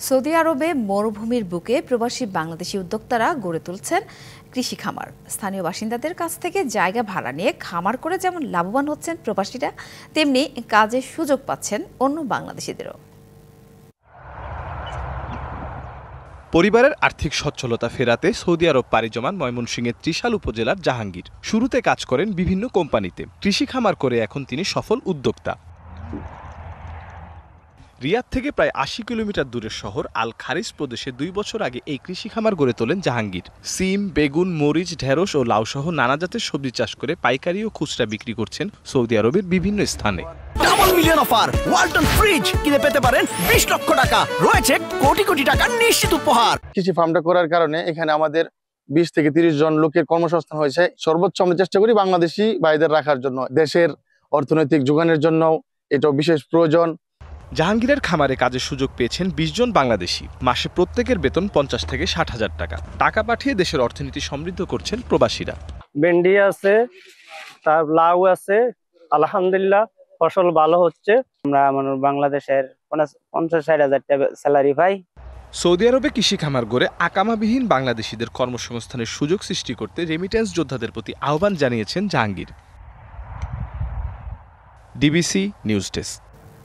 Saudi আরবে মরুভূমির বুকে প্রবাসী বাংলাদেশি উদ্যোক্তারা গড়ে তুলছেন কৃষি খামার। স্থানীয় বাসিন্দাদের কাছ থেকে জায়গা ভাড়া নিয়ে খামার করে যেমন লাভবান হচ্ছেন প্রবাসীরা, তেমনি কাজের সুযোগ পাচ্ছেন অন্য বাংলাদেশিদেরও। পরিবারের আর্থিক সচ্ছলতা ফেরাতে সৌদি আরব পাড়ি জমান ময়মনসিংহের ত্রিশাল উপজেলার জাহাঙ্গীর। শুরুতে কাজ করেন বিভিন্ন কোম্পানিতে, কৃষি খামার করে এখন তিনি সফল উদ্যোক্তা। রিয়াদ থেকে প্রায় ৮০ কিলোমিটার দূরের শহর আল খারিজ প্রদেশে ২ বছর আগে এই কৃষি খামার গড়ে তোলেন জাহাঙ্গীর। সিম, বেগুন, মরিচ, ঢেঁড়স ও লাউ সহ নানা জাতের সবজি চাষ করে পাইকারি ও খুচরা বিক্রি করছেন সৌদি আরবের বিভিন্ন স্থানে। Double million offer, Walton fridge কিনে পেতে পারেন ২০ লক্ষ টাকা, রয়েছে কোটি কোটি টাকার নিশ্চিত উপহার। কৃষি ফার্মটা করার কারণে এখানে আমাদের ২০ থেকে ৩০ জন লোকের কর্মসংস্থান হয়েছে। সর্বোচ্চ আমরা চেষ্টা করি বাংলাদেশি ভাইদের রাখার জন্য। দেশের অর্থনৈতিক যোগানের জন্য এটাও বিশেষ প্রয়োজন। জাহাঙ্গীরের খামারে কাজের সুযোগ পেয়েছেন ২০ জন বাংলাদেশি। মাসে প্রত্যেকের বেতন ৫০ থেকে ৬০,০০০ টাকা। টাকা পাঠিয়ে দেশের অর্থনীতি সমৃদ্ধ করছেন প্রবাসীরা। ভেন্ডি আছে, তার লাউ আছে, আলহামদুলিল্লাহ ফসল ভালো হচ্ছে। আমরা বাংলাদেশের ৫০-৬০,০০০ টাকা স্যালারি পাই। সৌদি আরবে কৃষি খামার গড়ে আকামাবিহীন বাংলাদেশিদের কর্মসংস্থানের সুযোগ সৃষ্টি করতে রেমিটেন্স যোদ্ধাদের প্রতি আহ্বান জানিয়েছেন জাহাঙ্গীর। DBC news desk.